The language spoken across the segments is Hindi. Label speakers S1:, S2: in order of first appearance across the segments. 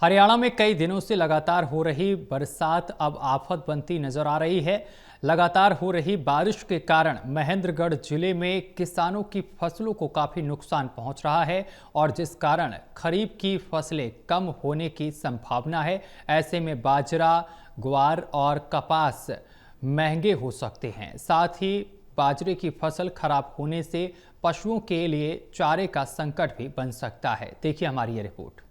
S1: हरियाणा में कई दिनों से लगातार हो रही बरसात अब आफत बनती नजर आ रही है। लगातार हो रही बारिश के कारण महेंद्रगढ़ जिले में किसानों की फसलों को काफी नुकसान पहुंच रहा है और जिस कारण खरीफ की फसलें कम होने की संभावना है। ऐसे में बाजरा, ग्वार और कपास महंगे हो सकते हैं। साथ ही बाजरे की फसल खराब होने से पशुओं के लिए चारे का संकट भी बन सकता है। देखिए हमारी ये रिपोर्ट।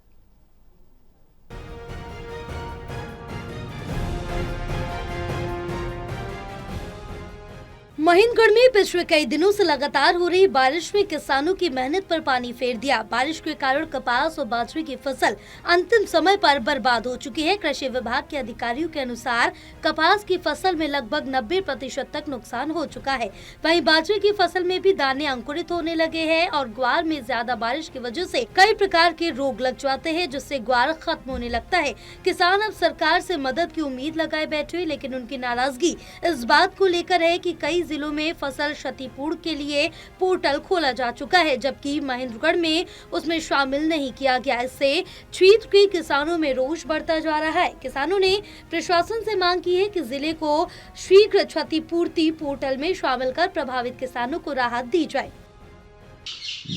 S2: महेंद्रगढ़ में पिछले कई दिनों से लगातार हो रही बारिश में किसानों की मेहनत पर पानी फेर दिया। बारिश के कारण कपास और बाजरे की फसल अंतिम समय पर बर्बाद हो चुकी है। कृषि विभाग के अधिकारियों के अनुसार कपास की फसल में लगभग 90% तक नुकसान हो चुका है। वहीं बाजरे की फसल में भी दाने अंकुरित होने लगे हैं और ग्वार में ज्यादा बारिश की वजह से कई प्रकार के रोग लग जाते हैं, जिससे ग्वार खत्म होने लगता है। किसान अब सरकार से मदद की उम्मीद लगाए बैठे, लेकिन उनकी नाराजगी इस बात को लेकर है कि कई जिलों में फसल क्षतिपूर्ति के लिए पोर्टल खोला जा चुका है, जबकि महेंद्रगढ़ में उसमें शामिल नहीं किया गया। इससे क्षेत्र के किसानों में रोष बढ़ता जा रहा है। किसानों ने प्रशासन से मांग की है कि जिले को शीघ्र क्षतिपूर्ति पोर्टल में शामिल कर प्रभावित किसानों को राहत दी जाए।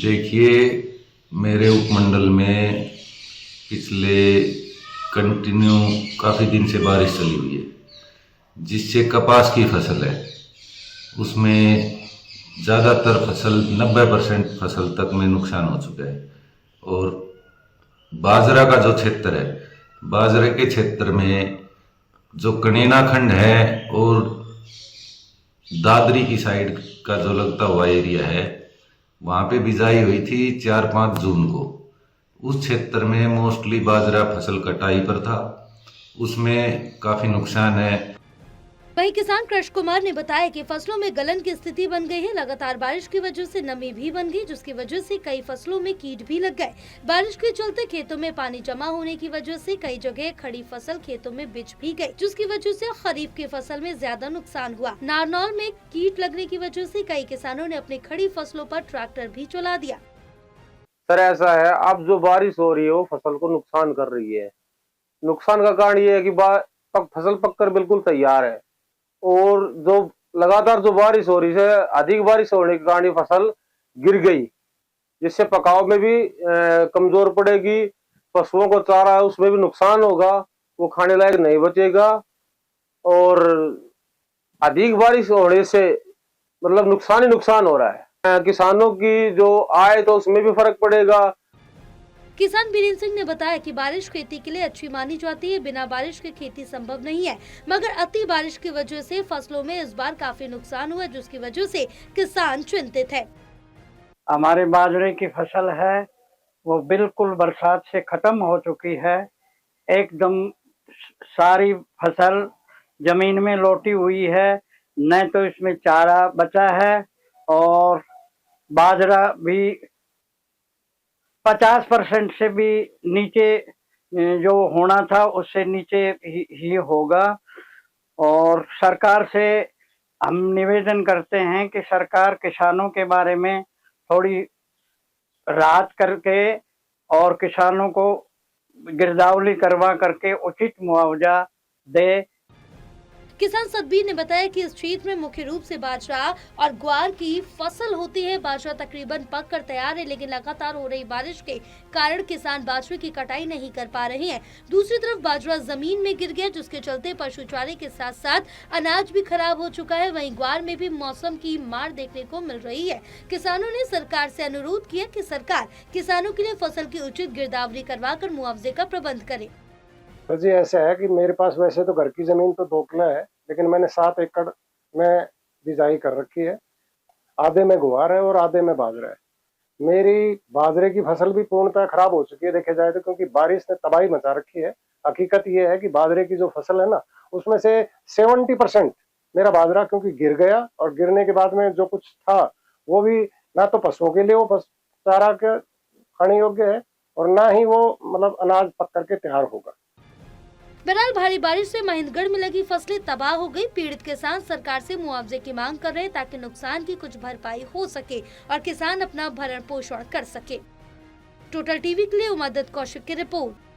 S3: देखिए, मेरे उपमंडल में पिछले कंटिन्यू काफी दिन से बारिश चली हुई है, जिससे कपास की फसल है उसमें ज़्यादातर फसल 90% फसल तक में नुकसान हो चुका है। और बाजरा का जो क्षेत्र है, बाजरे के क्षेत्र में जो कनेना खंड है और दादरी की साइड का जो लगता हुआ एरिया है, वहाँ पे बिजाई हुई थी 4-5 जून को। उस क्षेत्र में मोस्टली बाजरा फसल कटाई पर था, उसमें काफ़ी नुकसान है।
S2: वहीं किसान कृष्ण कुमार ने बताया कि फसलों में गलन की स्थिति बन गई है। लगातार बारिश की वजह से नमी भी बन गई, जिसकी वजह से कई फसलों में कीट भी लग गए। बारिश के चलते खेतों में पानी जमा होने की वजह से कई जगह खड़ी फसल खेतों में बिछ भी गई, जिसकी वजह से खरीफ की फसल में ज्यादा नुकसान हुआ। नारनौल में कीट लगने की वजह से कई किसानों ने अपनी खड़ी फसलों पर ट्रैक्टर भी चला दिया।
S4: सर ऐसा है, अब जो बारिश हो रही है वो फसल को नुकसान कर रही है। नुकसान का कारण ये है कि फसल पककर बिल्कुल तैयार है और जो लगातार जो बारिश हो रही है, अधिक बारिश होने के कारण फसल गिर गई, जिससे पकाव में भी कमजोर पड़ेगी। पशुओं को चारा है उसमें भी नुकसान होगा, वो खाने लायक नहीं बचेगा। और अधिक बारिश होने से मतलब नुकसान ही नुकसान हो रहा है। किसानों की जो आय तो उसमें भी फर्क पड़ेगा।
S2: किसान बीरेंद्र सिंह ने बताया कि बारिश खेती के लिए अच्छी मानी जाती है। बिना बारिश के खेती संभव नहीं है, मगर अति बारिश की वजह से फसलों में इस बार काफी नुकसान हुआ, जिसकी वजह से किसान चिंतित है।
S5: हमारे बाजरे की फसल है वो बिल्कुल बरसात से खत्म हो चुकी है। एकदम सारी फसल जमीन में लौटी हुई है, न तो इसमें चारा बचा है और बाजरा भी 50% से भी नीचे जो होना था उससे नीचे ही होगा। और सरकार से हम निवेदन करते हैं कि सरकार किसानों के बारे में थोड़ी राहत करके और किसानों को गिरदावरी करवा करके उचित मुआवजा दे।
S2: किसान सतबीर ने बताया कि इस क्षेत्र में मुख्य रूप से बाजरा और ग्वार की फसल होती है। बाजरा तकरीबन पक कर तैयार है, लेकिन लगातार हो रही बारिश के कारण किसान बाजरे की कटाई नहीं कर पा रहे हैं। दूसरी तरफ बाजरा जमीन में गिर गया, जिसके चलते पशु चारे के साथ साथ अनाज भी खराब हो चुका है। वहीं ग्वार में भी मौसम की मार देखने को मिल रही है। किसानों ने सरकार से अनुरोध किया कि सरकार किसानों के लिए फसल की उचित गिरदावरी करवाकर मुआवजे का प्रबंध करे।
S6: तो जी ऐसा है कि मेरे पास वैसे तो घर की जमीन तो 2 किला है, लेकिन मैंने 7 एकड़ में बिजाई कर रखी है। आधे में गुआर है और आधे में बाजरा है। मेरी बाजरे की फसल भी पूर्णतः खराब हो चुकी है देखे जाए तो, क्योंकि बारिश ने तबाही मचा रखी है। हकीकत ये है कि बाजरे की जो फसल है ना, उसमें से 70% मेरा बाजरा क्योंकि गिर गया, और गिरने के बाद में जो कुछ था वो भी ना तो पशुओं के लिए वो चारा के खाने योग्य है और ना ही वो मतलब अनाज पक करके तैयार होगा।
S2: बहरहाल भारी बारिश से महेंद्रगढ़ में लगी फसलें तबाह हो गई। पीड़ित किसान सरकार से मुआवजे की मांग कर रहे हैं, ताकि नुकसान की कुछ भरपाई हो सके और किसान अपना भरण पोषण कर सके। टोटल टीवी के लिए उमादत कौशिक की रिपोर्ट।